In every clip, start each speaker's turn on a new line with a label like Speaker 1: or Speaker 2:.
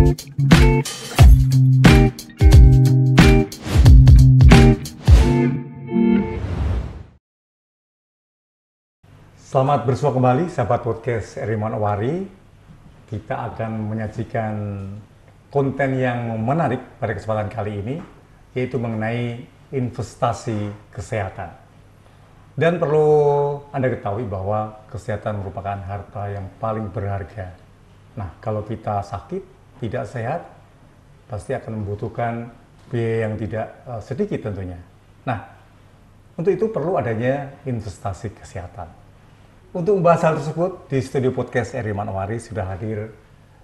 Speaker 1: Selamat bersua kembali, sahabat podcast Eri Manowari. Kita akan menyajikan konten yang menarik pada kesempatan kali ini, yaitu mengenai investasi kesehatan. Dan perlu Anda ketahui bahwa kesehatan merupakan harta yang paling berharga. Nah, kalau kita sakit, tidak sehat, pasti akan membutuhkan biaya yang tidak sedikit tentunya. Nah, untuk itu perlu adanya investasi kesehatan. Untuk membahas hal tersebut, di studio podcast Eri Manowari sudah hadir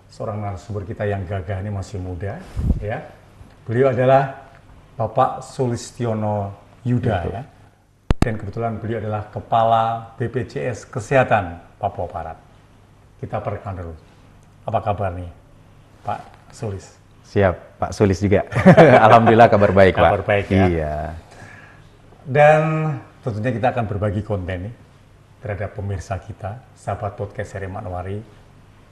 Speaker 1: seorang narasumber kita yang gagah, ini masih muda, ya. Beliau adalah Bapak Sulistiono Yuda, ya. Dan kebetulan beliau adalah Kepala BPJS Kesehatan Papua Barat. Kita perkenalkan dulu. Apa kabar nih, Pak Sulis?
Speaker 2: Siap, Pak Sulis juga. Alhamdulillah kabar baik, Pak.
Speaker 1: Kabar baik, ya.
Speaker 2: Iya.
Speaker 1: Dan tentunya kita akan berbagi konten nih terhadap pemirsa kita, sahabat podcast Eri Manowari,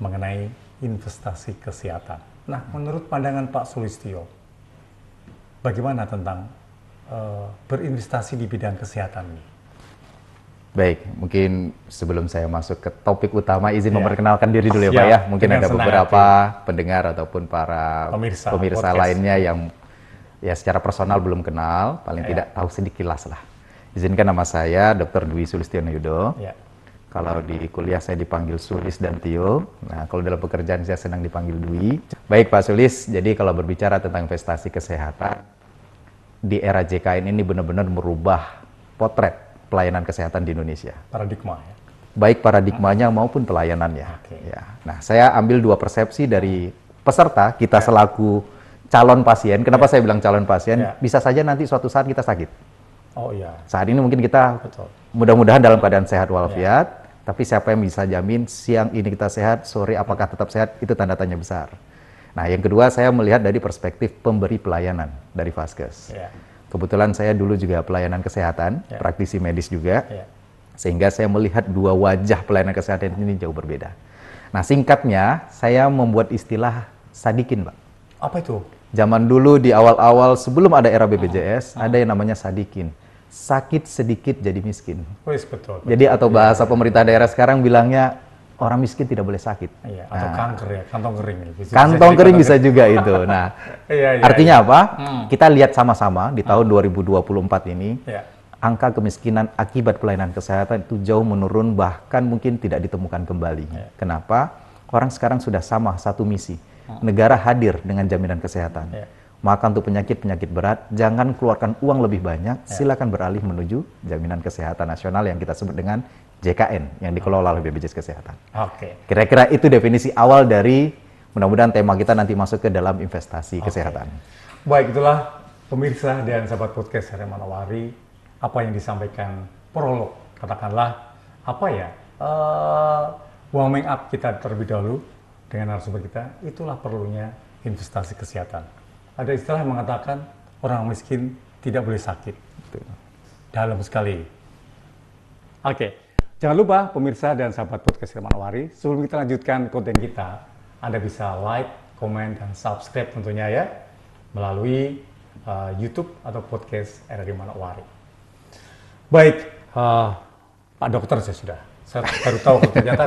Speaker 1: mengenai investasi kesehatan. Nah, menurut pandangan Pak Sulistyo, bagaimana tentang berinvestasi di bidang kesehatan ini?
Speaker 2: Baik, mungkin sebelum saya masuk ke topik utama, izin memperkenalkan diri dulu ya, Pak ya. Mungkin ada beberapa pendengar ataupun para pemirsa lainnya yang ya secara personal belum kenal, paling tidak tahu sekilas lah. Izinkan nama saya Dr. Dwi Sulistiono Yudo. Ya. Kalau di kuliah saya dipanggil Sulis dan Tio. Nah, kalau dalam pekerjaan saya senang dipanggil Dwi. Baik Pak Sulis, jadi kalau berbicara tentang investasi kesehatan, di era JKN ini benar-benar merubah potret pelayanan kesehatan di Indonesia.
Speaker 1: Paradigma ya?
Speaker 2: Baik paradigmanya maupun pelayanannya. Ya. Nah, saya ambil dua persepsi dari peserta kita selaku calon pasien. Kenapa saya bilang calon pasien? Bisa saja nanti suatu saat kita sakit.
Speaker 1: Oh iya.
Speaker 2: Saat ini mungkin kita mudah-mudahan dalam keadaan sehat walafiat, tapi siapa yang bisa jamin siang ini kita sehat, sore apakah tetap sehat, itu tanda tanya besar. Nah, yang kedua saya melihat dari perspektif pemberi pelayanan dari Vaskes. Kebetulan saya dulu juga pelayanan kesehatan, praktisi medis juga, sehingga saya melihat dua wajah pelayanan kesehatan ini jauh berbeda. Nah, singkatnya saya membuat istilah sadikin, Pak.
Speaker 1: Apa itu?
Speaker 2: Zaman dulu di awal-awal sebelum ada era BPJS, ada yang namanya sadikin. Sakit sedikit jadi miskin.
Speaker 1: Betul.
Speaker 2: Jadi atau bahasa pemerintah daerah sekarang bilangnya orang miskin tidak boleh sakit.
Speaker 1: Iya, atau kanker ya, kantong kering.
Speaker 2: Kantong kering bisa juga itu. Nah, artinya apa? Kita lihat sama-sama di tahun 2024 ini, angka kemiskinan akibat pelayanan kesehatan itu jauh menurun, bahkan mungkin tidak ditemukan kembali. Kenapa? Orang sekarang sudah sama satu misi. Negara hadir dengan jaminan kesehatan. Maka untuk penyakit-penyakit berat, jangan keluarkan uang lebih banyak, silakan beralih menuju jaminan kesehatan nasional yang kita sebut dengan JKN, yang dikelola oleh BPJS Kesehatan. Kira-kira itu definisi awal dari, mudah-mudahan tema kita nanti masuk ke dalam investasi kesehatan.
Speaker 1: Baik, itulah pemirsa dan sahabat podcast Eri Manowari, apa yang disampaikan prolog, katakanlah, apa ya, warming up kita terlebih dahulu dengan narasumber kita, itulah perlunya investasi kesehatan. Ada istilah yang mengatakan orang miskin tidak boleh sakit. Dalam sekali. Jangan lupa pemirsa dan sahabat podcast Eri Manowari, sebelum kita lanjutkan konten kita, Anda bisa like, komen, dan subscribe tentunya ya, melalui YouTube atau podcast Eri Manowari. Baik, Pak Dokter saya baru tahu ternyata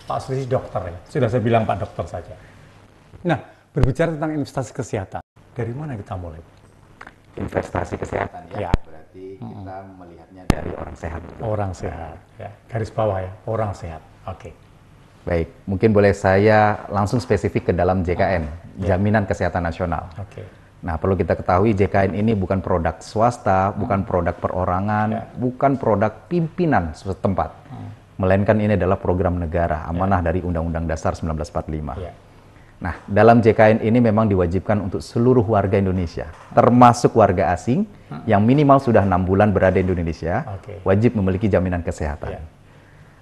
Speaker 1: Pak Sulis dokter ya. Sudah saya bilang Pak Dokter saja. Nah, berbicara tentang investasi kesehatan, dari mana kita mulai?
Speaker 2: Investasi kesehatan ya. Berarti kita melihatnya dari orang sehat.
Speaker 1: Orang sehat, ya. Garis bawah ya, orang sehat.
Speaker 2: Baik, mungkin boleh saya langsung spesifik ke dalam JKN, Jaminan Kesehatan Nasional. Nah, perlu kita ketahui JKN ini bukan produk swasta, bukan produk perorangan, bukan produk pimpinan setempat. Melainkan ini adalah program negara, amanah dari Undang-Undang Dasar 1945. Nah, dalam JKN ini memang diwajibkan untuk seluruh warga Indonesia, termasuk warga asing yang minimal sudah 6 bulan berada di Indonesia, wajib memiliki jaminan kesehatan.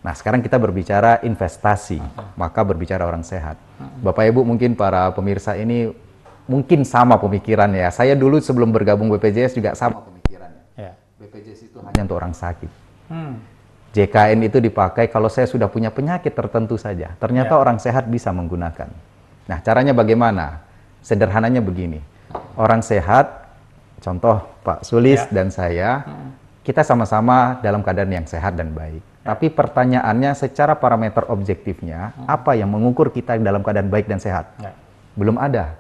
Speaker 2: Nah, sekarang kita berbicara investasi, maka berbicara orang sehat. Bapak Ibu mungkin para pemirsa ini mungkin sama pemikirannya. Saya dulu sebelum bergabung BPJS juga sama pemikirannya. BPJS itu hanya untuk orang sakit. JKN itu dipakai kalau saya sudah punya penyakit tertentu saja. Ternyata orang sehat bisa menggunakan. Nah, caranya bagaimana? Sederhananya begini. Orang sehat, contoh Pak Sulis dan saya, kita sama-sama dalam keadaan yang sehat dan baik. Tapi pertanyaannya secara parameter objektifnya, apa yang mengukur kita dalam keadaan baik dan sehat? Belum ada.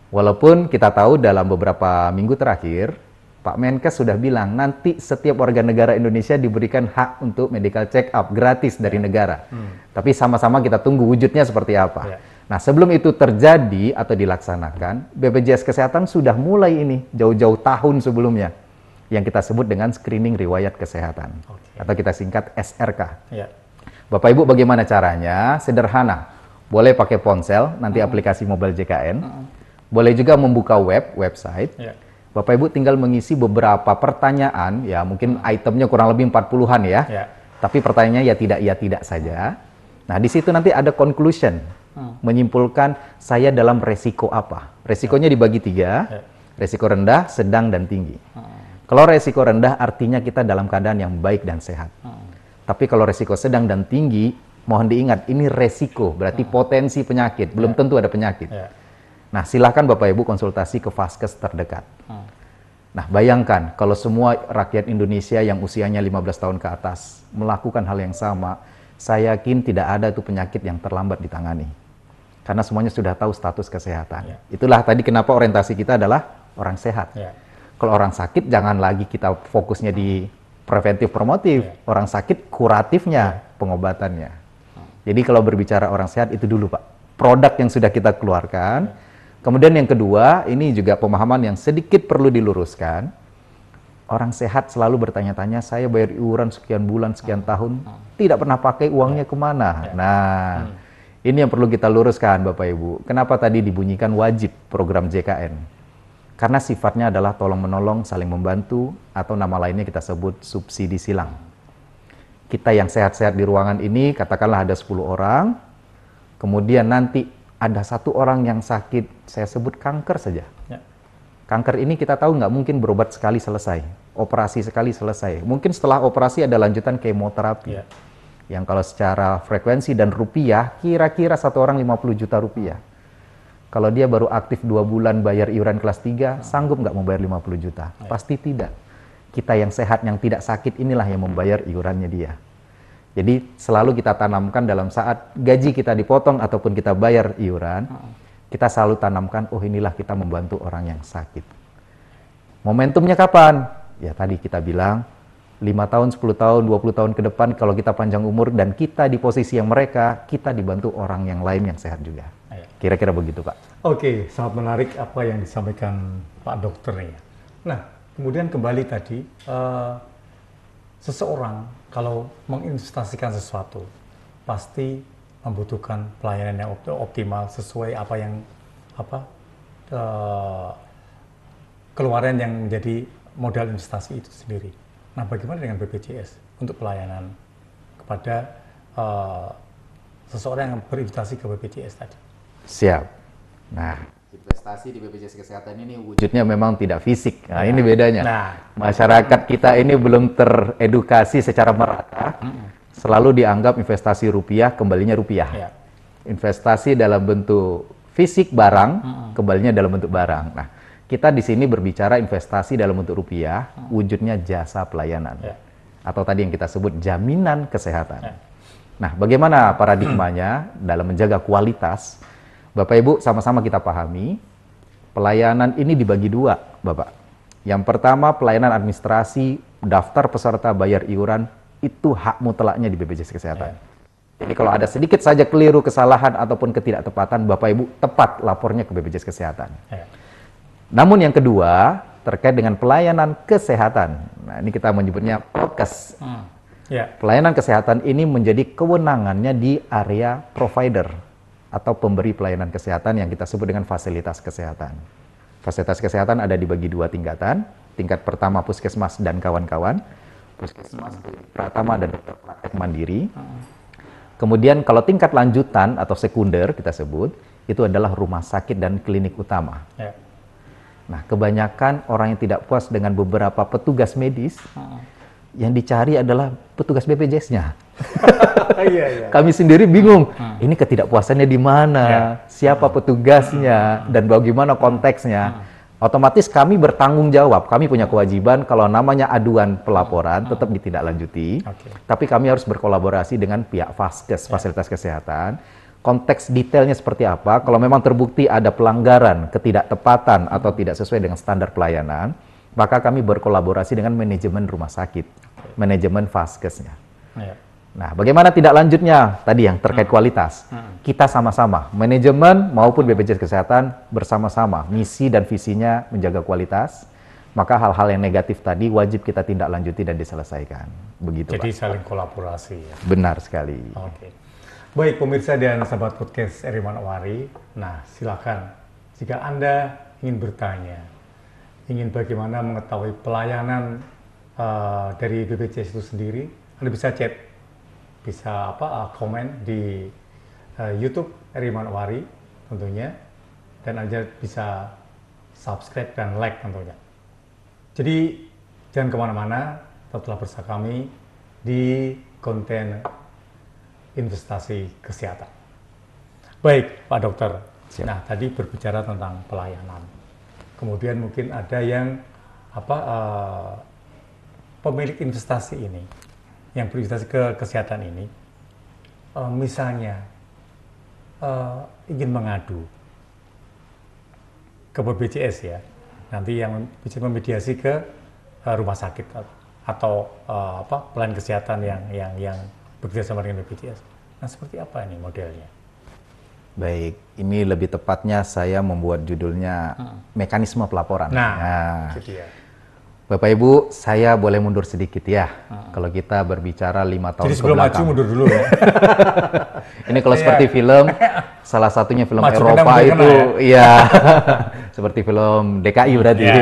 Speaker 2: Walaupun kita tahu dalam beberapa minggu terakhir, Pak Menkes sudah bilang nanti setiap warga negara Indonesia diberikan hak untuk medical check up gratis dari negara. Tapi sama-sama kita tunggu wujudnya seperti apa. Nah, sebelum itu terjadi atau dilaksanakan, BPJS Kesehatan sudah mulai ini jauh-jauh tahun sebelumnya yang kita sebut dengan screening riwayat kesehatan atau kita singkat SRK. Bapak Ibu bagaimana caranya? Sederhana. Boleh pakai ponsel, nanti aplikasi mobile JKN. Boleh juga membuka website. Bapak Ibu tinggal mengisi beberapa pertanyaan, ya mungkin itemnya kurang lebih 40-an ya. Tapi pertanyaannya ya tidak saja. Nah, di situ nanti ada conclusion. Menyimpulkan saya dalam resiko apa. Resikonya dibagi 3. Resiko rendah, sedang, dan tinggi. Kalau resiko rendah artinya kita dalam keadaan yang baik dan sehat. Tapi kalau resiko sedang dan tinggi, mohon diingat ini resiko, berarti potensi penyakit, belum tentu ada penyakit. Nah, silakan Bapak Ibu konsultasi ke Vaskes terdekat. Nah, bayangkan kalau semua rakyat Indonesia yang usianya 15 tahun ke atas melakukan hal yang sama, saya yakin tidak ada itu penyakit yang terlambat ditangani. Karena semuanya sudah tahu status kesehatan. Itulah tadi kenapa orientasi kita adalah orang sehat. Kalau orang sakit, jangan lagi kita fokusnya di preventif promotif. Orang sakit, kuratifnya, pengobatannya. Jadi kalau berbicara orang sehat, itu dulu Pak. Produk yang sudah kita keluarkan. Kemudian yang kedua, ini juga pemahaman yang sedikit perlu diluruskan. Orang sehat selalu bertanya-tanya, saya bayar iuran sekian bulan, sekian tahun, tidak pernah pakai uangnya kemana. Nah, ini yang perlu kita luruskan Bapak Ibu. Kenapa tadi dibunyikan wajib program JKN? Karena sifatnya adalah tolong-menolong, saling membantu, atau nama lainnya kita sebut subsidi silang. Kita yang sehat-sehat di ruangan ini, katakanlah ada 10 orang, kemudian nanti ada 1 orang yang sakit, saya sebut kanker saja. Kanker ini kita tahu nggak mungkin berobat sekali selesai, operasi sekali selesai. Mungkin setelah operasi ada lanjutan kemoterapi. Yang kalau secara frekuensi dan rupiah, kira-kira 1 orang 50 juta rupiah. Kalau dia baru aktif 2 bulan bayar iuran kelas 3, sanggup nggak membayar 50 juta? Pasti tidak. Kita yang sehat, yang tidak sakit, inilah yang membayar iurannya dia. Jadi selalu kita tanamkan dalam saat gaji kita dipotong ataupun kita bayar iuran, kita selalu tanamkan, oh inilah kita membantu orang yang sakit. Momentumnya kapan? Ya tadi kita bilang, 5 tahun, 10 tahun, 20 tahun ke depan, kalau kita panjang umur dan kita di posisi yang mereka, kita dibantu orang yang lain yang sehat juga. Kira-kira begitu, Pak.
Speaker 1: Oke, sangat menarik apa yang disampaikan Pak Dokter nih. Nah, kemudian kembali tadi, seseorang kalau menginvestasikan sesuatu, pasti membutuhkan pelayanan yang optimal sesuai apa yang keluaran yang menjadi modal investasi itu sendiri. Nah, bagaimana dengan BPJS untuk pelayanan kepada seseorang yang berinvestasi ke BPJS tadi?
Speaker 2: Siap. Nah, investasi di BPJS Kesehatan ini wujudnya memang tidak fisik. Nah, ini bedanya. Masyarakat kita ini belum teredukasi secara merata. Selalu dianggap investasi rupiah, kembalinya rupiah. Investasi dalam bentuk fisik barang, kembalinya dalam bentuk barang. Nah, kita di sini berbicara investasi dalam bentuk rupiah, wujudnya jasa pelayanan. Atau tadi yang kita sebut jaminan kesehatan. Nah, bagaimana paradigmanya dalam menjaga kualitas? Bapak Ibu sama-sama kita pahami, pelayanan ini dibagi 2, Bapak. Yang pertama, pelayanan administrasi, daftar peserta bayar iuran, itu hak mutlaknya di BPJS Kesehatan. Jadi kalau ada sedikit saja keliru, kesalahan, ataupun ketidaktepatan, Bapak Ibu tepat lapornya ke BPJS Kesehatan. Namun yang kedua, terkait dengan pelayanan kesehatan. Nah, ini kita menyebutnya prokes. Pelayanan kesehatan ini menjadi kewenangannya di area provider atau pemberi pelayanan kesehatan yang kita sebut dengan fasilitas kesehatan. Fasilitas kesehatan ada dibagi 2 tingkatan. Tingkat pertama puskesmas dan kawan-kawan. Puskesmas, pratama, dan dokter praktek mandiri. Kemudian kalau tingkat lanjutan atau sekunder kita sebut, itu adalah rumah sakit dan klinik utama. Nah, kebanyakan orang yang tidak puas dengan beberapa petugas medis, yang dicari adalah petugas BPJS-nya.
Speaker 1: Iya, iya.
Speaker 2: Kami sendiri bingung, ini ketidakpuasannya di mana, siapa petugasnya, dan bagaimana konteksnya. Otomatis kami bertanggung jawab, kami punya kewajiban kalau namanya aduan pelaporan tetap ditindaklanjuti, tapi kami harus berkolaborasi dengan pihak Vaskes, fasilitas kesehatan. Konteks detailnya seperti apa, kalau memang terbukti ada pelanggaran, ketidaktepatan, atau tidak sesuai dengan standar pelayanan, maka kami berkolaborasi dengan manajemen rumah sakit, manajemen Vaskesnya. Nah, bagaimana tidak lanjutnya? Tadi yang terkait kualitas. Kita sama-sama, manajemen maupun BPJS Kesehatan bersama-sama, misi dan visinya menjaga kualitas, maka hal-hal yang negatif tadi wajib kita tindak lanjuti dan diselesaikan. Begitu,
Speaker 1: Jadi
Speaker 2: Pak.
Speaker 1: saling kolaborasi ya?
Speaker 2: Benar sekali.
Speaker 1: Oke. Baik, pemirsa dan sahabat podcast Eriman Owari. Nah, silakan jika Anda ingin bertanya, ingin bagaimana mengetahui pelayanan dari BPJS itu sendiri, Anda bisa chat, bisa komen di YouTube Eriman Owari tentunya, dan Anda bisa subscribe dan like tentunya. Jadi jangan kemana-mana, tetaplah bersama kami di konten investasi kesehatan. Baik, Pak Dokter.
Speaker 2: Siap.
Speaker 1: Nah, tadi berbicara tentang pelayanan. Kemudian mungkin ada yang pemilik investasi ini, yang berinvestasi ke kesehatan ini, misalnya ingin mengadu ke BPJS ya, nanti yang bisa memediasi ke rumah sakit atau pelayanan kesehatan yang bekerja sama dengan BPJS. Nah, seperti apa ini modelnya?
Speaker 2: Baik, ini lebih tepatnya saya membuat judulnya mekanisme pelaporan.
Speaker 1: Nah, itu dia.
Speaker 2: Bapak Ibu, saya boleh mundur sedikit ya. Kalau kita berbicara 5 tahun
Speaker 1: Jadi sebelum maju mundur dulu ya.
Speaker 2: Ini kalau seperti film, salah satunya film
Speaker 1: Maju
Speaker 2: Eropa
Speaker 1: kena
Speaker 2: itu, ya, seperti film DKI berarti.
Speaker 1: Ya.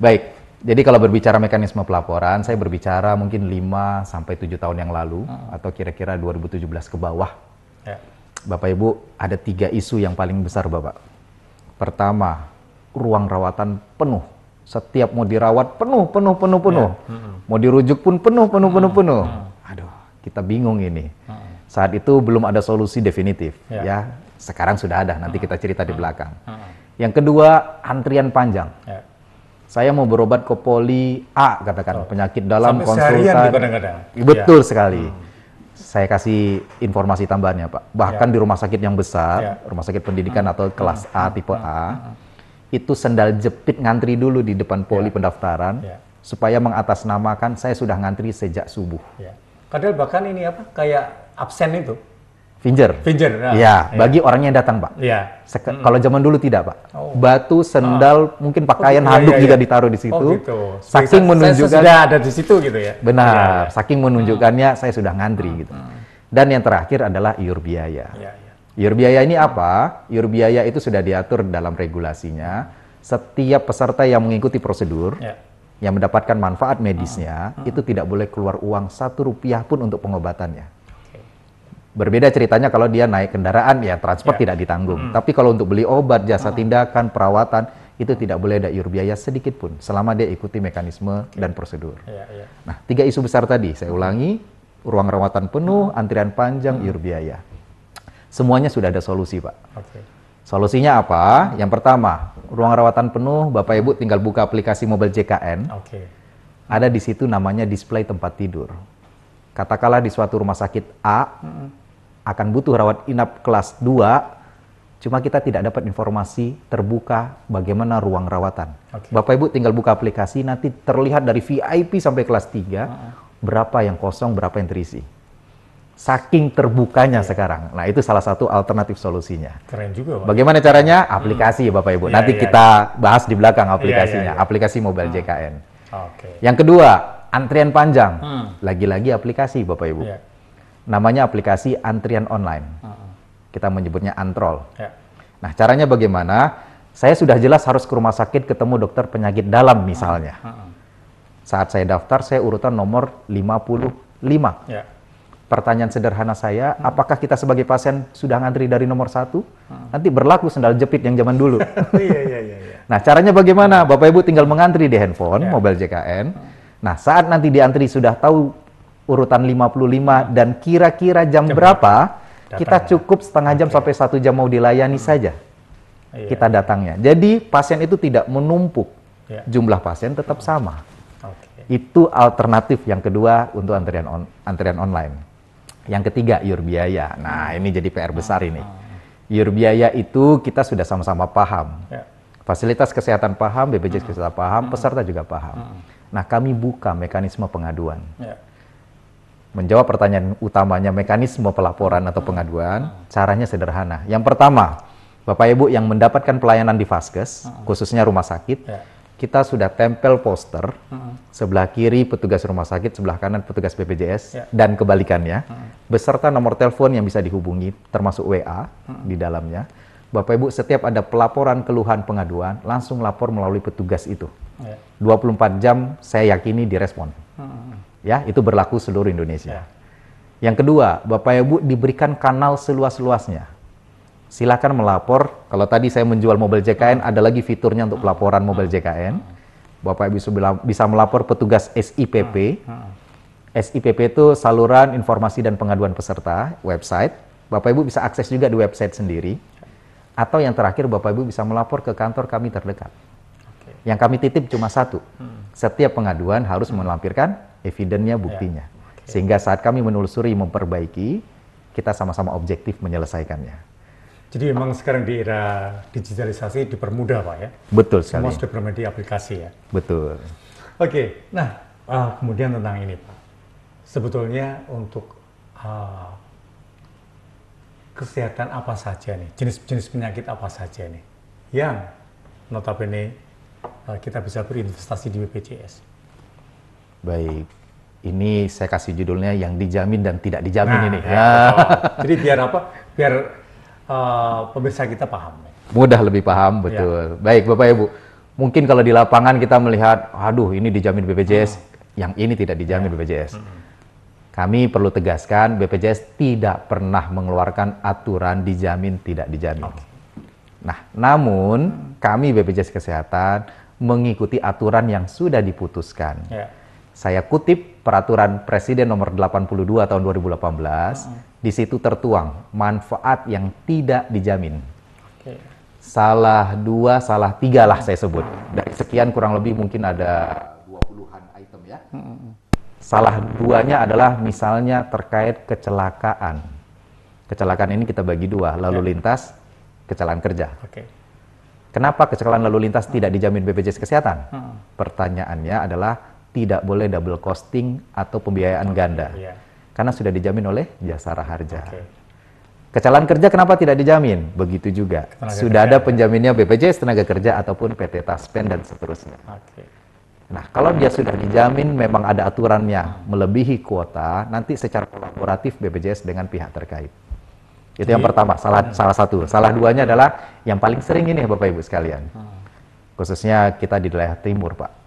Speaker 2: Baik, jadi kalau berbicara mekanisme pelaporan, saya berbicara mungkin 5-7 tahun yang lalu, atau kira-kira 2017 ke bawah.
Speaker 1: Ya.
Speaker 2: Bapak Ibu, ada 3 isu yang paling besar, Bapak. Pertama, ruang rawatan penuh. Setiap mau dirawat penuh. Mau dirujuk pun penuh. Aduh, kita bingung ini. Saat itu belum ada solusi definitif. Ya, sekarang sudah ada. Nanti kita cerita di belakang. Yang kedua, antrian panjang. Saya mau berobat ke poli A, katakan penyakit dalam konsultan. Betul sekali. Saya kasih informasi tambahannya, Pak. Bahkan di rumah sakit yang besar, rumah sakit pendidikan atau kelas A, tipe A, itu sendal jepit ngantri dulu di depan poli pendaftaran, supaya mengatasnamakan saya sudah ngantri sejak subuh.
Speaker 1: Padahal bahkan ini kayak absen itu.
Speaker 2: Finger.
Speaker 1: Nah,
Speaker 2: ya, bagi orang yang datang, Pak. Kalau zaman dulu tidak, Pak. Batu, sendal, mungkin pakaian, handuk juga ditaruh di situ.
Speaker 1: Oh, gitu.
Speaker 2: Saking menunjukkan
Speaker 1: saya sudah ada di situ gitu ya.
Speaker 2: Benar. Saking menunjukkannya saya sudah ngantri gitu. Dan yang terakhir adalah iur biaya. Iur biaya ini apa? Iur biaya itu sudah diatur dalam regulasinya. Setiap peserta yang mengikuti prosedur, yang mendapatkan manfaat medisnya, itu tidak boleh keluar uang Rp1 pun untuk pengobatannya. Berbeda ceritanya kalau dia naik kendaraan, ya transport tidak ditanggung. Tapi kalau untuk beli obat, jasa tindakan, perawatan, itu tidak boleh ada iur biaya sedikit pun, selama dia ikuti mekanisme dan prosedur. Nah, 3 isu besar tadi, saya ulangi, ruang rawatan penuh, antrian panjang, iur biaya. Semuanya sudah ada solusi, Pak. Solusinya apa? Yang pertama, ruang rawatan penuh, Bapak Ibu tinggal buka aplikasi mobile JKN. Ada di situ namanya display tempat tidur. Katakanlah di suatu rumah sakit A, akan butuh rawat inap kelas 2, cuma kita tidak dapat informasi terbuka bagaimana ruang rawatan. Bapak Ibu tinggal buka aplikasi, nanti terlihat dari VIP sampai kelas 3, berapa yang kosong, berapa yang terisi. Saking terbukanya sekarang. Nah, itu salah satu alternatif solusinya.
Speaker 1: Keren juga, Pak.
Speaker 2: Bagaimana caranya? Aplikasi ya, Bapak Ibu. Nanti kita bahas di belakang aplikasinya. Aplikasi mobile JKN. Yang kedua, antrian panjang. Lagi-lagi aplikasi, Bapak Ibu. Namanya aplikasi antrian online. Kita menyebutnya Antrol. Nah, caranya bagaimana? Saya sudah jelas harus ke rumah sakit ketemu dokter penyakit dalam misalnya. Saat saya daftar, saya urutan nomor 55. Pertanyaan sederhana saya, apakah kita sebagai pasien sudah ngantri dari nomor 1? Nanti berlaku sendal jepit yang zaman dulu.
Speaker 1: Iya. Nah,
Speaker 2: Nah, caranya bagaimana? Bapak Ibu tinggal mengantri di handphone, mobile JKN. Nah, saat nanti di antri sudah tahu urutan 55 dan kira-kira jam berapa, kita cukup setengah jam sampai 1 jam mau dilayani saja. Kita datangnya. Jadi pasien itu tidak menumpuk. Jumlah pasien tetap sama. Itu alternatif yang kedua untuk antrian online. Yang ketiga, iur biaya. Nah, ini jadi PR besar ini. Iur biaya itu kita sudah sama-sama paham. Fasilitas kesehatan paham, BPJS Kesehatan paham, peserta juga paham. Nah, kami buka mekanisme pengaduan. Menjawab pertanyaan utamanya mekanisme pelaporan atau pengaduan, caranya sederhana. Yang pertama, Bapak Ibu yang mendapatkan pelayanan di Vaskes, khususnya rumah sakit, kita sudah tempel poster, sebelah kiri petugas rumah sakit, sebelah kanan petugas BPJS, dan kebalikannya, beserta nomor telepon yang bisa dihubungi, termasuk WA di dalamnya. Bapak Ibu setiap ada pelaporan, keluhan, pengaduan, langsung lapor melalui petugas itu. 24 jam saya yakini direspon. Ya, itu berlaku seluruh Indonesia. Yang kedua, Bapak Ibu diberikan kanal seluas-luasnya. Silakan melapor. Kalau tadi saya menjual mobil JKN, ada lagi fiturnya untuk pelaporan mobil JKN. Bapak Ibu bisa melapor petugas SIPP. SIPP itu saluran informasi dan pengaduan peserta, website. Bapak Ibu bisa akses juga di website sendiri. Atau yang terakhir, Bapak Ibu bisa melapor ke kantor kami terdekat. Yang kami titip cuma satu. Setiap pengaduan harus melampirkan evidennya, buktinya. Sehingga saat kami menelusuri, memperbaiki, kita sama-sama objektif menyelesaikannya.
Speaker 1: Jadi memang sekarang di era digitalisasi dipermudah, Pak, ya?
Speaker 2: Betul sekali.
Speaker 1: Semua sudah bermain di aplikasi, ya?
Speaker 2: Betul.
Speaker 1: Oke, nah kemudian tentang ini, Pak. Sebetulnya untuk kesehatan apa saja nih, jenis-jenis penyakit apa saja nih, yang notabene kita bisa berinvestasi di BPJS?
Speaker 2: Baik, ini saya kasih judulnya yang dijamin dan tidak dijamin ini.
Speaker 1: Jadi biar apa? Biar pemirsa kita paham.
Speaker 2: Mudah lebih paham, betul. Baik, Bapak Ibu. Mungkin kalau di lapangan kita melihat, aduh ini dijamin BPJS, yang ini tidak dijamin BPJS. Kami perlu tegaskan, BPJS tidak pernah mengeluarkan aturan dijamin tidak dijamin. Nah, namun kami BPJS Kesehatan mengikuti aturan yang sudah diputuskan. Saya kutip peraturan Presiden nomor 82 tahun 2018, di situ tertuang manfaat yang tidak dijamin. Salah 2, salah 3 lah saya sebut. Dari sekian kurang lebih mungkin ada 20-an item ya. Salah 2-nya adalah misalnya terkait kecelakaan. Kecelakaan ini kita bagi 2, lalu lintas, kecelakaan kerja. Kenapa kecelakaan lalu lintas tidak dijamin BPJS Kesehatan? Pertanyaannya adalah tidak boleh double costing atau pembiayaan ganda. Karena sudah dijamin oleh Jasara Harja. Kecelakaan kerja kenapa tidak dijamin? Begitu juga. Sudah ada penjaminnya BPJS Tenaga Kerja ataupun PT Taspen dan seterusnya. Nah, kalau dia sudah dijamin memang ada aturannya melebihi kuota, nanti secara kolaboratif BPJS dengan pihak terkait. Itu yang pertama, salah satu. Salah 2-nya adalah yang paling sering ini Bapak Ibu sekalian. Khususnya kita di wilayah timur, Pak.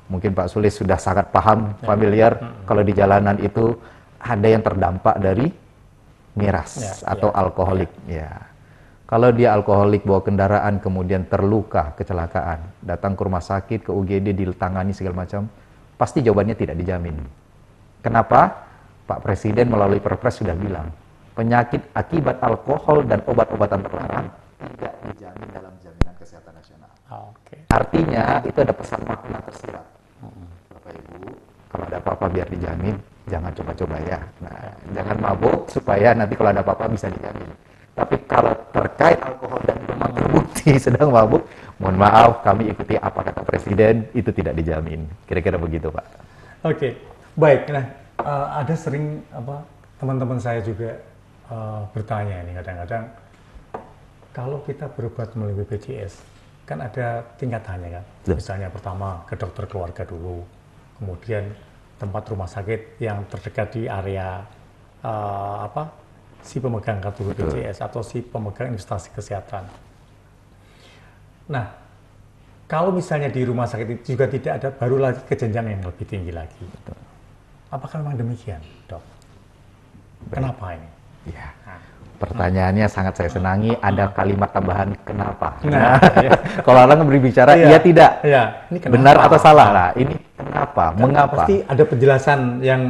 Speaker 2: Mungkin Pak Sulis sudah sangat paham, familiar, kalau di jalanan itu ada yang terdampak dari miras atau alkoholik. Kalau dia alkoholik bawa kendaraan kemudian terluka, kecelakaan, datang ke rumah sakit, ke UGD, ditangani segala macam, pasti jawabannya tidak dijamin. Kenapa? Pak Presiden melalui Perpres sudah bilang, penyakit akibat alkohol dan obat-obatan terlarang tidak dijamin dalam jaminan kesehatan nasional. Artinya itu ada pesan makna tersirat. Bapak Ibu, kalau ada apa-apa biar dijamin, jangan coba-coba ya. Nah, jangan mabuk supaya nanti kalau ada apa-apa bisa dijamin. Tapi kalau terkait alkohol dan memang terbukti sedang mabuk, mohon maaf, kami ikuti apa kata Presiden, itu tidak dijamin. Kira-kira begitu, Pak.
Speaker 1: Oke, baik. Nah, ada sering teman-teman saya juga bertanya nih kadang-kadang, kalau kita berobat melalui BPJS, kan ada tingkatannya kan. Misalnya pertama ke dokter keluarga dulu, kemudian tempat rumah sakit yang terdekat di area si pemegang kartu BPJS atau si pemegang investasi kesehatan. Nah, kalau misalnya di rumah sakit itu juga tidak ada, baru lagi ke jenjang yang lebih tinggi lagi. Apakah memang demikian, Dok? Kenapa ini?
Speaker 2: Pertanyaannya sangat saya senangi, ada kalimat tambahan kenapa.
Speaker 1: Nah,
Speaker 2: kalau orang berbicara iya tidak,
Speaker 1: ini
Speaker 2: benar atau salah lah. Ini kenapa, mengapa?
Speaker 1: Pasti ada penjelasan yang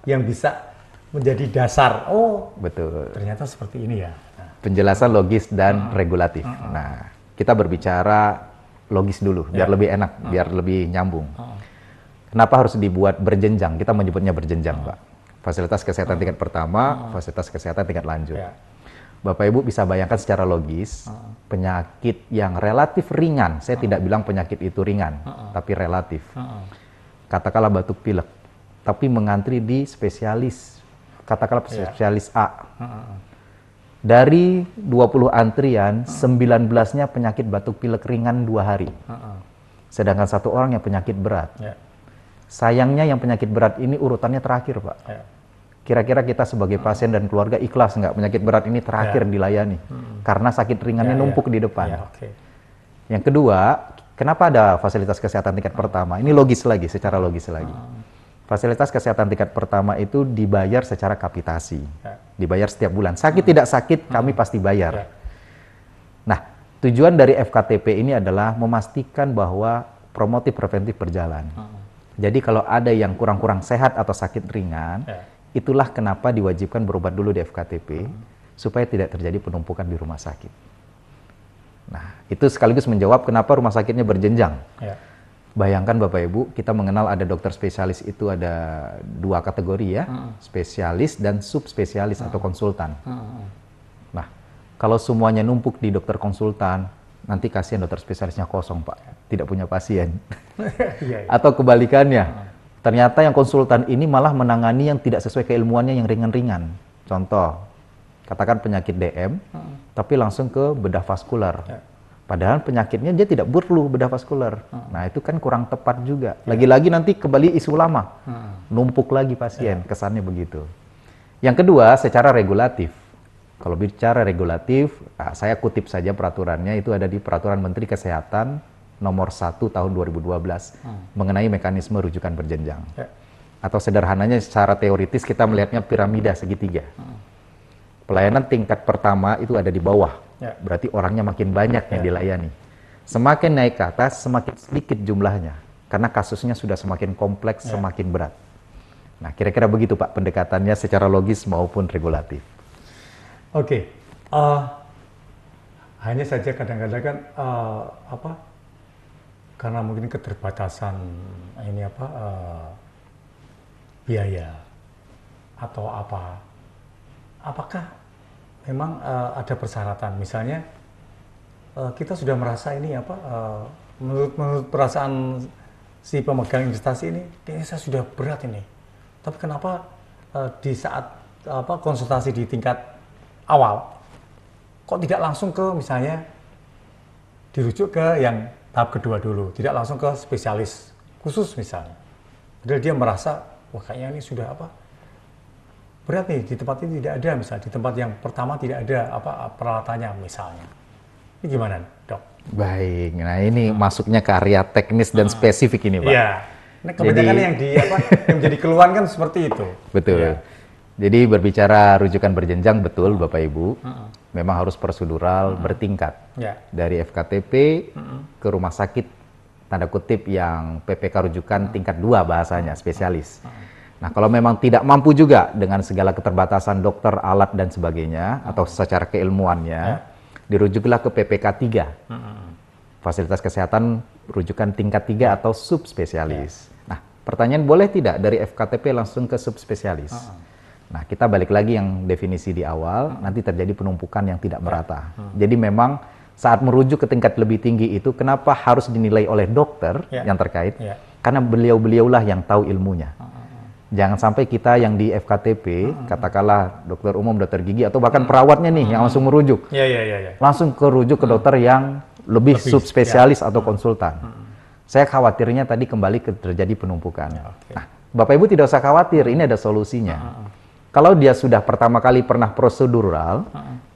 Speaker 1: yang bisa menjadi dasar. Oh,
Speaker 2: betul.
Speaker 1: Ternyata seperti ini ya.
Speaker 2: Penjelasan logis dan regulatif. Nah, kita berbicara logis dulu, biar lebih enak, biar lebih nyambung. Kenapa harus dibuat berjenjang? Kita menyebutnya berjenjang, Pak. Fasilitas kesehatan tingkat pertama, fasilitas kesehatan tingkat lanjut. Bapak Ibu bisa bayangkan secara logis, penyakit yang relatif ringan, saya tidak bilang penyakit itu ringan, tapi relatif. Katakanlah batuk pilek, tapi mengantri di spesialis, katakanlah spesialis A. Dari 20 antrian, 19-nya penyakit batuk pilek ringan 2 hari. Sedangkan 1 orang yang penyakit berat. Sayangnya yang penyakit berat ini urutannya terakhir, Pak. Kira-kira kita sebagai pasien dan keluarga ikhlas nggak penyakit berat ini terakhir dilayani? Karena sakit ringannya numpuk di depan. Yang kedua, kenapa ada fasilitas kesehatan tingkat pertama? Ini logis lagi, secara logis lagi. Fasilitas kesehatan tingkat pertama itu dibayar secara kapitasi. Dibayar setiap bulan. Sakit tidak sakit, kami pasti bayar. Nah, tujuan dari FKTP ini adalah memastikan bahwa promotif preventif berjalan. Jadi kalau ada yang kurang-kurang sehat atau sakit ringan, itulah kenapa diwajibkan berobat dulu di FKTP, supaya tidak terjadi penumpukan di rumah sakit. Nah, itu sekaligus menjawab kenapa rumah sakitnya berjenjang. Bayangkan Bapak Ibu, kita mengenal ada dokter spesialis itu ada 2 kategori ya, spesialis dan subspesialis atau konsultan. Nah, kalau semuanya numpuk di dokter konsultan, nanti kasihan dokter spesialisnya kosong, Pak. Tidak punya pasien. Atau kebalikannya, ternyata yang konsultan ini malah menangani yang tidak sesuai keilmuannya yang ringan-ringan. Contoh, katakan penyakit DM, tapi langsung ke bedah vaskular. Padahal penyakitnya dia tidak perlu bedah vaskular. Nah, itu kan kurang tepat juga. Lagi-lagi nanti kembali isu lama. Numpuk lagi pasien, kesannya begitu. Yang kedua, secara regulatif. Kalau bicara regulatif, saya kutip saja peraturannya, itu ada di Peraturan Menteri Kesehatan nomor 1 tahun 2012 mengenai mekanisme rujukan berjenjang. Atau sederhananya secara teoritis kita melihatnya piramida segitiga. Pelayanan tingkat pertama itu ada di bawah. Berarti orangnya makin banyak yang dilayani. Semakin naik ke atas, semakin sedikit jumlahnya. Karena kasusnya sudah semakin kompleks, semakin berat. Nah, kira-kira begitu Pak pendekatannya secara logis maupun regulatif.
Speaker 1: Oke. Hanya saja kadang-kadang kan karena mungkin keterbatasan ini biaya atau apakah memang ada persyaratan, misalnya kita sudah merasa ini menurut perasaan si pemegang investasi ini, kayaknya saya sudah berat ini, tapi kenapa di saat konsultasi di tingkat awal kok tidak langsung ke misalnya dirujuk ke yang tahap kedua dulu, tidak langsung ke spesialis khusus misalnya. Padahal dia merasa, wah kayaknya ini sudah berat nih, di tempat ini tidak ada, misalnya di tempat yang pertama tidak ada peralatannya misalnya. Ini gimana, Dok? Baik,
Speaker 2: nah ini masuknya ke area teknis dan spesifik ini, Pak.
Speaker 1: Iya. Nah, kebanyakan yang yang menjadi keluhan kan seperti itu.
Speaker 2: Betul. Ya. Jadi berbicara rujukan berjenjang, betul Bapak Ibu. Memang harus prosedural bertingkat. Dari FKTP ke rumah sakit, tanda kutip yang PPK rujukan tingkat 2 bahasanya, spesialis. Nah, kalau memang tidak mampu juga dengan segala keterbatasan dokter, alat, dan sebagainya, atau secara keilmuannya, dirujuklah ke PPK 3. Fasilitas kesehatan rujukan tingkat 3 atau subspesialis. Nah, pertanyaan boleh tidak dari FKTP langsung ke subspesialis? Nah, kita balik lagi yang definisi di awal, nanti terjadi penumpukan yang tidak merata. Jadi memang saat merujuk ke tingkat lebih tinggi itu, kenapa harus dinilai oleh dokter yang terkait? Karena beliau-beliaulah yang tahu ilmunya. Jangan sampai kita yang di FKTP, katakanlah dokter umum, dokter gigi, atau bahkan perawatnya nih yang langsung merujuk. Langsung rujuk ke dokter yang lebih subspesialis atau konsultan. Saya khawatirnya tadi kembali terjadi penumpukan. Nah, Bapak Ibu tidak usah khawatir, ini ada solusinya. Kalau dia sudah pertama kali pernah prosedural,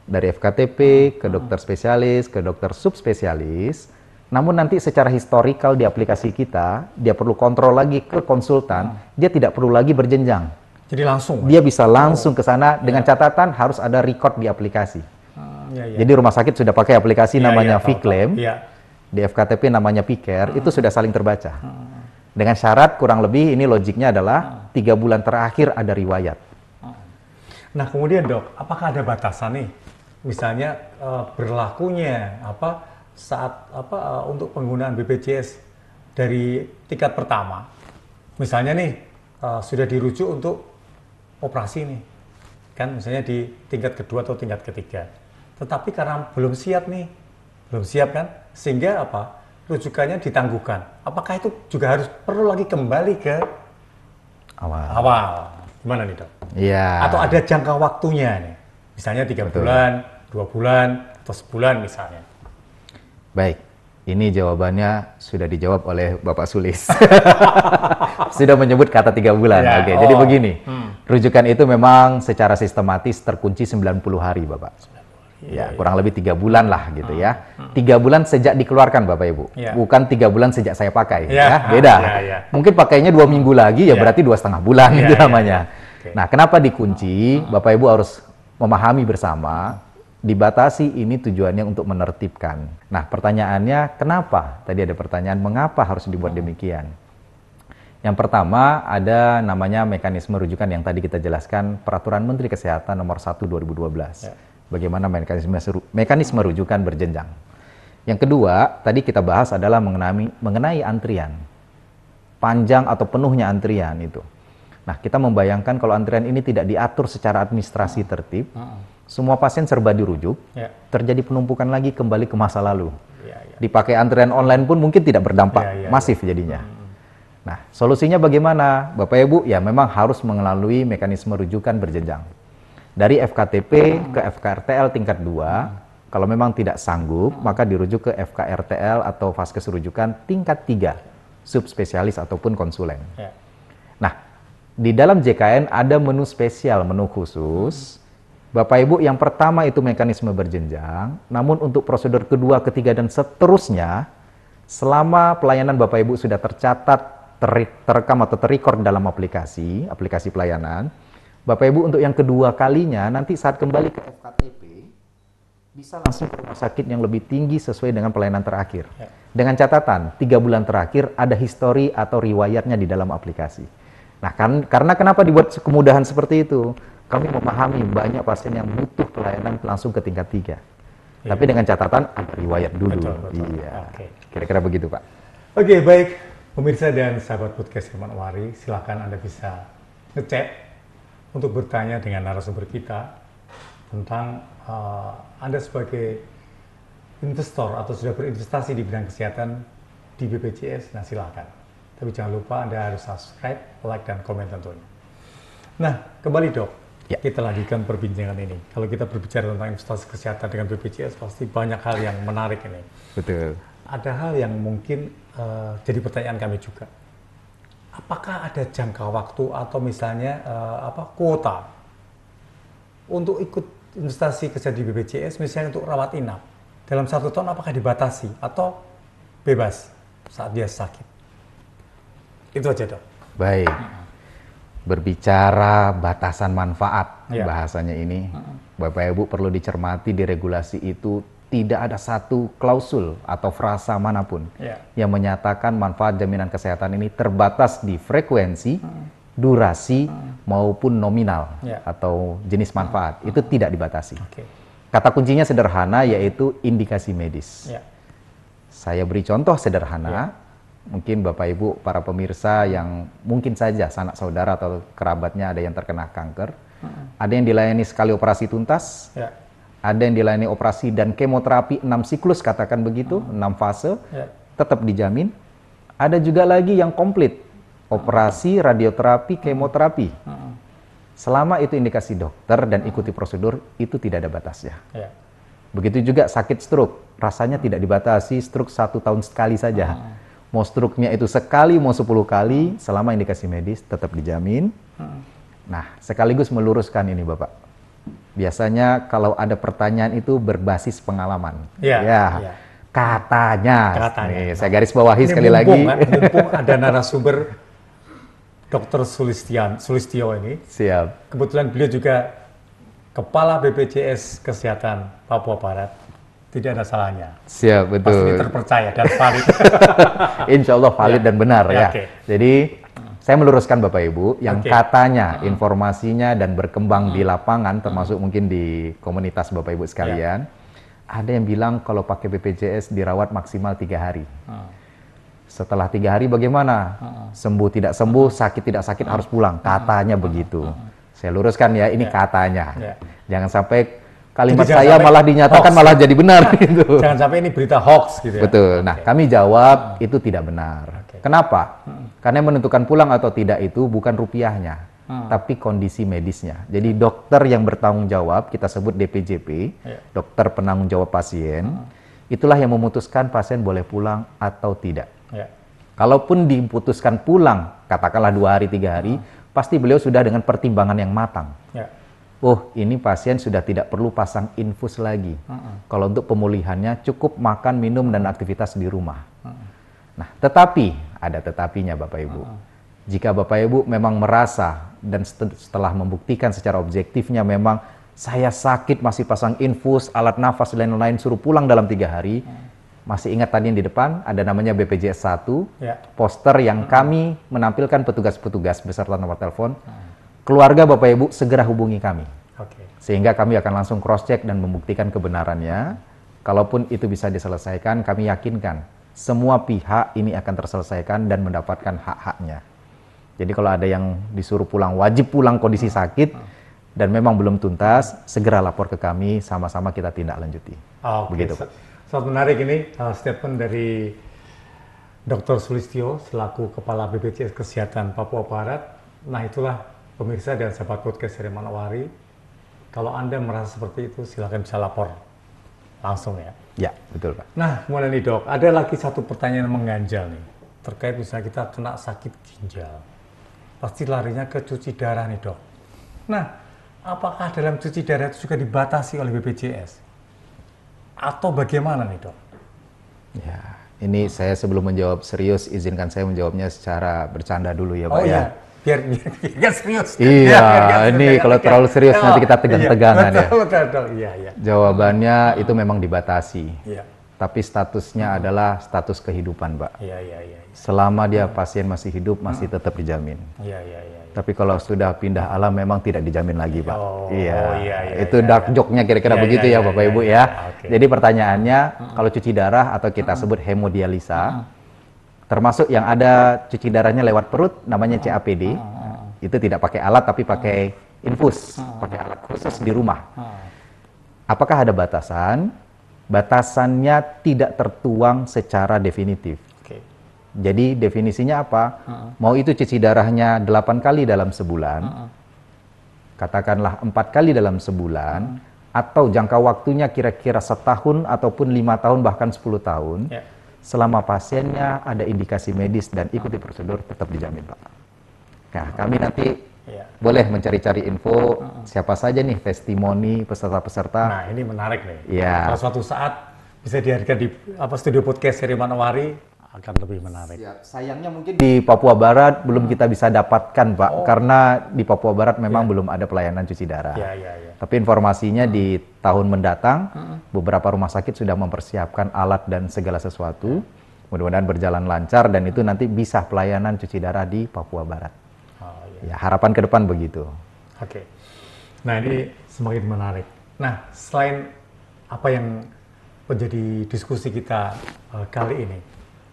Speaker 2: dari FKTP ke dokter spesialis, ke dokter subspesialis, namun nanti secara historikal di aplikasi kita, dia perlu kontrol lagi ke konsultan, dia tidak perlu lagi berjenjang.
Speaker 1: Jadi langsung?
Speaker 2: Dia bisa langsung ke sana dengan catatan harus ada record di aplikasi. Jadi rumah sakit sudah pakai aplikasi namanya Vclaim, di FKTP namanya Pcare, itu sudah saling terbaca. Dengan syarat kurang lebih ini logiknya adalah 3 bulan terakhir ada riwayat.
Speaker 1: Nah kemudian dok, apakah ada batasan nih? Misalnya berlakunya saat untuk penggunaan BPJS dari tingkat pertama, misalnya nih sudah dirujuk untuk operasi nih, kan misalnya di tingkat kedua atau tingkat ketiga, tetapi karena belum siap kan, sehingga rujukannya ditangguhkan. Apakah itu juga harus perlu lagi kembali ke awal? Gimana nih dok?
Speaker 2: Iya.
Speaker 1: Atau ada jangka waktunya nih, misalnya 3 bulan, 2 bulan, atau sebulan misalnya?
Speaker 2: Baik, ini jawabannya sudah dijawab oleh Bapak Sulis. Sudah menyebut kata 3 bulan. Oke, jadi begini, rujukan itu memang secara sistematis terkunci 90 hari Bapak. Ya, kurang lebih 3 bulan lah gitu ya. 3 bulan sejak dikeluarkan Bapak Ibu, bukan 3 bulan sejak saya pakai. Ya, beda. Mungkin pakainya 2 minggu lagi ya berarti 2,5 bulan itu namanya. Nah, kenapa dikunci? Bapak Ibu harus memahami bersama. Dibatasi ini tujuannya untuk menertibkan. Nah, pertanyaannya kenapa? Tadi ada pertanyaan mengapa harus dibuat demikian. Yang pertama ada namanya mekanisme rujukan yang tadi kita jelaskan Peraturan Menteri Kesehatan Nomor 1 2012. Bagaimana mekanisme rujukan berjenjang. Yang kedua, tadi kita bahas adalah mengenai antrian. Panjang atau penuhnya antrian itu. Nah, kita membayangkan kalau antrian ini tidak diatur secara administrasi tertib, semua pasien serba dirujuk, terjadi penumpukan lagi kembali ke masa lalu. Dipakai antrian online pun mungkin tidak berdampak masif jadinya. Nah, solusinya bagaimana? Bapak Ibu, ya memang harus melalui mekanisme rujukan berjenjang. Dari FKTP ke FKRTL tingkat 2, kalau memang tidak sanggup, maka dirujuk ke FKRTL atau Vaskes rujukan tingkat 3, subspesialis ataupun konsulen. Nah, di dalam JKN ada menu spesial, menu khusus. Bapak Ibu, yang pertama itu mekanisme berjenjang, namun untuk prosedur kedua, ketiga, dan seterusnya, selama pelayanan Bapak Ibu sudah tercatat, terekam atau terrecord dalam aplikasi pelayanan, Bapak Ibu untuk yang kedua kalinya, nanti saat kembali ke FKTP, bisa langsung ke rumah sakit yang lebih tinggi sesuai dengan pelayanan terakhir. Dengan catatan, 3 bulan terakhir ada histori atau riwayatnya di dalam aplikasi. Nah, karena kenapa dibuat kemudahan seperti itu? Kami memahami banyak pasien yang butuh pelayanan langsung ke tingkat 3. Tapi dengan catatan ada riwayat dulu.
Speaker 1: Betul.
Speaker 2: Iya. Kira-kira begitu, Pak.
Speaker 1: Oke, baik. Pemirsa dan sahabat podcast Herman Owari, silakan Anda bisa ngechat untuk bertanya dengan narasumber kita tentang Anda sebagai investor atau sudah berinvestasi di bidang kesehatan di BPJS, nah silakan. Tapi jangan lupa Anda harus subscribe, like, dan komen tentunya. Nah, kembali dok. Kita lanjutkan perbincangan ini. Kalau kita berbicara tentang investasi kesehatan dengan BPJS, pasti banyak hal yang menarik ini.
Speaker 2: Betul.
Speaker 1: Ada hal yang mungkin jadi pertanyaan kami juga. Apakah ada jangka waktu atau misalnya kuota untuk ikut investasi kesehatan di BPJS, misalnya untuk rawat inap dalam 1 tahun, apakah dibatasi atau bebas saat dia sakit? Itu aja dok.
Speaker 2: Baik. Berbicara batasan manfaat, bahasanya ini, Bapak Ibu perlu dicermati di regulasi itu tidak ada satu klausul atau frasa manapun yang menyatakan manfaat jaminan kesehatan ini terbatas di frekuensi, durasi, maupun nominal atau jenis manfaat. Itu tidak dibatasi. Kata kuncinya sederhana, yaitu indikasi medis. Saya beri contoh sederhana. Mungkin Bapak Ibu, para pemirsa yang mungkin saja sanak saudara atau kerabatnya ada yang terkena kanker, ada yang dilayani sekali operasi tuntas, ada yang dilayani operasi dan kemoterapi 6 siklus, katakan begitu, 6 fase, tetap dijamin. Ada juga lagi yang komplit, operasi, radioterapi, kemoterapi. Selama itu indikasi dokter dan ikuti prosedur, itu tidak ada batasnya. Begitu juga sakit stroke, rasanya tidak dibatasi, stroke 1 tahun sekali saja. Mau stroke-nya itu sekali, mau 10 kali, selama indikasi medis tetap dijamin. Nah, sekaligus meluruskan ini Bapak. Biasanya kalau ada pertanyaan itu berbasis pengalaman. Katanya. Nih, saya garis bawahi sekali lagi.
Speaker 1: Mumpung ada narasumber Dr. Sulistyo ini.
Speaker 2: Siap.
Speaker 1: Kebetulan beliau juga Kepala BPJS Kesehatan Papua Barat. Tidak ada salahnya.
Speaker 2: Siap, betul.
Speaker 1: Pasti terpercaya dan valid.
Speaker 2: Insya Allah valid dan benar ya.
Speaker 1: Okay.
Speaker 2: Jadi saya meluruskan Bapak Ibu yang katanya informasinya dan berkembang di lapangan, termasuk mungkin di komunitas Bapak Ibu sekalian, ada yang bilang kalau pakai BPJS dirawat maksimal 3 hari. Setelah 3 hari bagaimana? Sembuh tidak sembuh, sakit tidak sakit harus pulang. Katanya begitu. Saya luruskan ya, ini katanya. Jangan sampai kalimat saya malah dinyatakan hoax, malah jadi benar gitu.
Speaker 1: Jangan sampai ini berita hoax gitu ya.
Speaker 2: Betul. Nah, kami jawab itu tidak benar. Kenapa? Karena yang menentukan pulang atau tidak itu bukan rupiahnya, tapi kondisi medisnya. Jadi dokter yang bertanggung jawab, kita sebut DPJP, dokter penanggung jawab pasien, itulah yang memutuskan pasien boleh pulang atau tidak. Kalaupun diputuskan pulang, katakanlah 2 hari, 3 hari, pasti beliau sudah dengan pertimbangan yang matang. Oh, ini pasien sudah tidak perlu pasang infus lagi. Kalau untuk pemulihannya cukup makan, minum, dan aktivitas di rumah. Nah, tetapi, ada tetapinya Bapak Ibu. Jika Bapak Ibu memang merasa dan setelah membuktikan secara objektifnya memang saya sakit masih pasang infus, alat nafas, dan lain-lain suruh pulang dalam 3 hari, masih ingat tadi yang di depan ada namanya BPJS 1, poster yang kami menampilkan petugas-petugas beserta nomor telepon. Keluarga Bapak Ibu segera hubungi kami. Sehingga kami akan langsung cross-check dan membuktikan kebenarannya. Kalaupun itu bisa diselesaikan, kami yakinkan semua pihak ini akan terselesaikan dan mendapatkan hak-haknya. Jadi kalau ada yang disuruh pulang, wajib pulang kondisi sakit, dan memang belum tuntas, segera lapor ke kami, sama-sama kita tindak lanjuti. Begitu, Pak.
Speaker 1: Sangat menarik ini statement dari Dr. Sulistyo selaku Kepala BPJS Kesehatan Papua Barat. Nah, itulah pemirsa dan sahabat podcast dari Manowari, kalau Anda merasa seperti itu, silakan bisa lapor langsung ya.
Speaker 2: Ya, betul Pak.
Speaker 1: Nah, kemudian nih Dok, ada lagi satu pertanyaan yang mengganjal nih, terkait misalnya kita kena sakit ginjal, pasti larinya ke cuci darah nih Dok. Nah, apakah dalam cuci darah itu juga dibatasi oleh BPJS? Atau bagaimana nih Dok?
Speaker 2: Ya, ini saya sebelum menjawab serius, izinkan saya menjawabnya secara bercanda dulu ya Pak ya.
Speaker 1: Biar gak serius.
Speaker 2: Iya, ini kalau terlalu serius nanti kita tegang-tegangan ya.
Speaker 1: Betul. Iya.
Speaker 2: Jawabannya itu memang dibatasi.
Speaker 1: Iya.
Speaker 2: Tapi statusnya adalah status kehidupan, Pak.
Speaker 1: Iya.
Speaker 2: Selama dia pasien masih hidup, masih tetap dijamin.
Speaker 1: Iya.
Speaker 2: Tapi kalau sudah pindah alam memang tidak dijamin lagi, Pak.
Speaker 1: Iya.
Speaker 2: Itu dark joke-nya kira-kira begitu ya, Bapak Ibu ya. Jadi pertanyaannya, kalau cuci darah atau kita sebut hemodialisa, termasuk yang ada cuci darahnya lewat perut, namanya CAPD, itu tidak pakai alat tapi pakai infus, pakai alat khusus di rumah. Apakah ada batasan? Batasannya tidak tertuang secara definitif. Jadi definisinya apa? Mau itu cuci darahnya 8 kali dalam sebulan, katakanlah 4 kali dalam sebulan, atau jangka waktunya kira-kira setahun ataupun 5 tahun bahkan 10 tahun, selama pasiennya ada indikasi medis dan ikuti prosedur, tetap dijamin, Pak. Nah, kami nanti boleh mencari-cari info siapa saja nih testimoni peserta-peserta.
Speaker 1: Nah, ini menarik nih.
Speaker 2: Ya.
Speaker 1: Kalau suatu saat bisa dihadirkan di studio podcast seri Manowari, akan lebih menarik.
Speaker 2: Sayangnya mungkin di Papua Barat belum kita bisa dapatkan, Pak, karena di Papua Barat memang belum ada pelayanan cuci darah. Tapi informasinya di tahun mendatang, beberapa rumah sakit sudah mempersiapkan alat dan segala sesuatu. Mudah-mudahan berjalan lancar dan itu nanti bisa pelayanan cuci darah di Papua Barat. Ya, harapan ke depan begitu.
Speaker 1: Nah, ini semakin menarik. Nah, selain apa yang menjadi diskusi kita kali ini,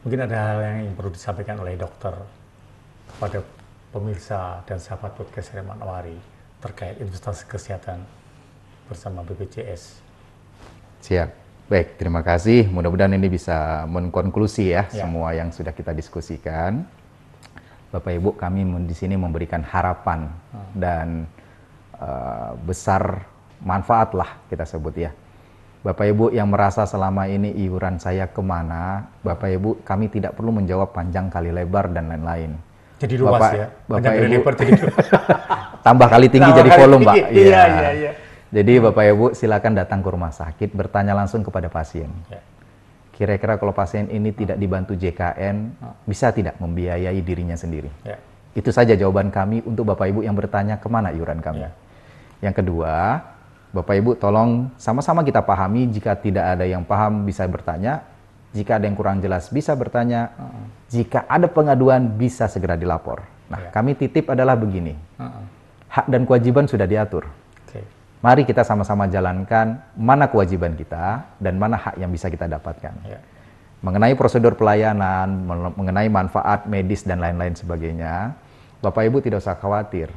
Speaker 1: mungkin ada hal yang perlu disampaikan oleh dokter kepada pemirsa dan sahabat podcast seri Manowari terkait investasi kesehatan bersama BPJS.
Speaker 2: Siap. Baik, terima kasih. Mudah-mudahan ini bisa mengkonklusi ya semua yang sudah kita diskusikan. Bapak Ibu, kami di sini memberikan harapan dan besar manfaat lah kita sebut ya. Bapak Ibu yang merasa selama ini iuran saya kemana, Bapak Ibu kami tidak perlu menjawab panjang kali lebar dan lain-lain.
Speaker 1: Jadi luas ya?
Speaker 2: Bapak Ibu, tambah kali tinggi jadi volume Pak.
Speaker 1: Iya.
Speaker 2: Jadi Bapak Ibu silakan datang ke rumah sakit, bertanya langsung kepada pasien. Kira-kira kalau pasien ini tidak dibantu JKN, bisa tidak membiayai dirinya sendiri? Itu saja jawaban kami untuk Bapak Ibu yang bertanya kemana iuran kami. Yang kedua, Bapak Ibu tolong sama-sama kita pahami, jika tidak ada yang paham bisa bertanya, jika ada yang kurang jelas bisa bertanya, jika ada pengaduan bisa segera dilapor. Nah, kami titip adalah begini, hak dan kewajiban sudah diatur. Mari kita sama-sama jalankan mana kewajiban kita dan mana hak yang bisa kita dapatkan. Mengenai prosedur pelayanan, mengenai manfaat medis dan lain-lain sebagainya, Bapak Ibu tidak usah khawatir.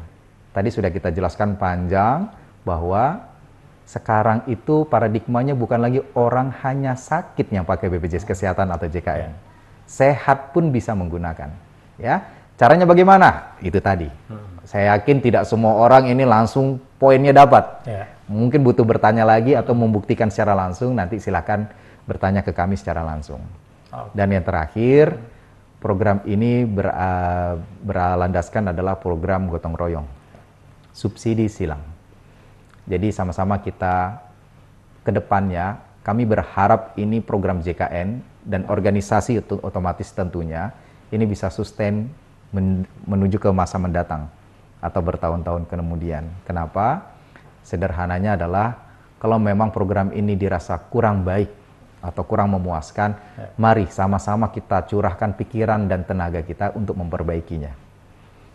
Speaker 2: Tadi sudah kita jelaskan panjang bahwa sekarang itu paradigmanya bukan lagi orang hanya sakit yang pakai BPJS Kesehatan atau JKN. Sehat pun bisa menggunakan. Ya, caranya bagaimana? Itu tadi. Saya yakin tidak semua orang ini langsung poinnya dapat. Mungkin butuh bertanya lagi atau membuktikan secara langsung, nanti silakan bertanya ke kami secara langsung. Dan yang terakhir, program ini berlandaskan adalah program gotong royong, subsidi silang. Jadi sama-sama kita ke depannya, kami berharap ini program JKN dan organisasi otomatis tentunya, ini bisa sustain menuju ke masa mendatang atau bertahun-tahun kemudian. Kenapa? Sederhananya adalah kalau memang program ini dirasa kurang baik atau kurang memuaskan, mari sama-sama kita curahkan pikiran dan tenaga kita untuk memperbaikinya.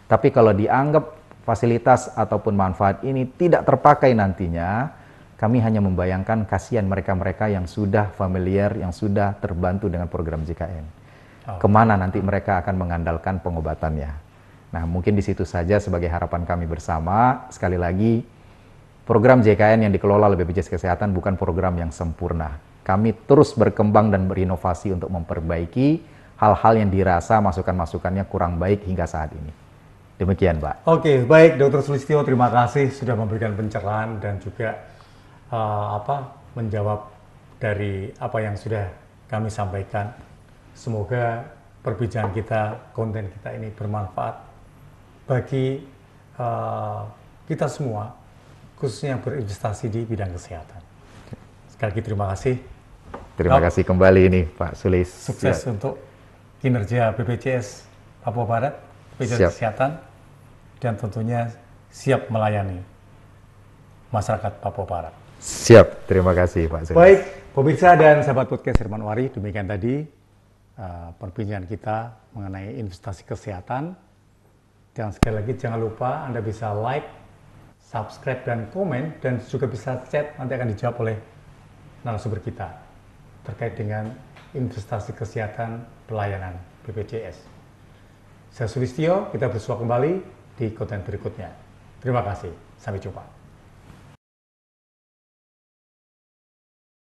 Speaker 2: Tapi kalau dianggap fasilitas ataupun manfaat ini tidak terpakai nantinya, kami hanya membayangkan kasihan mereka-mereka yang sudah familiar, yang sudah terbantu dengan program JKN. Kemana nanti mereka akan mengandalkan pengobatannya. Nah, mungkin di situ saja sebagai harapan kami bersama. Sekali lagi, program JKN yang dikelola oleh BPJS Kesehatan bukan program yang sempurna. Kami terus berkembang dan berinovasi untuk memperbaiki hal-hal yang dirasa masukan-masukannya kurang baik hingga saat ini. Demikian, Pak.
Speaker 1: Oke, baik Dr. Sulistyo, terima kasih sudah memberikan pencerahan dan juga menjawab dari apa yang sudah kami sampaikan. Semoga perbincangan kita, konten kita ini bermanfaat bagi kita semua, khususnya yang berinvestasi di bidang kesehatan. Sekali lagi terima kasih.
Speaker 2: Terima kasih kembali ini Pak Sulis.
Speaker 1: Sukses untuk kinerja BPJS Papua Barat, BPJS Kesehatan, dan tentunya siap melayani masyarakat Papua Barat.
Speaker 2: Siap, terima kasih Pak Sulis.
Speaker 1: Baik, pemirsa dan sahabat podcast Herman Wari, demikian tadi perbincangan kita mengenai investasi kesehatan. Dan sekali lagi jangan lupa Anda bisa like, subscribe, dan komen, dan juga bisa chat, nanti akan dijawab oleh narasumber kita terkait dengan investasi kesehatan pelayanan BPJS. Saya Sulistyo, kita bersua kembali di konten berikutnya. Terima kasih, sampai jumpa.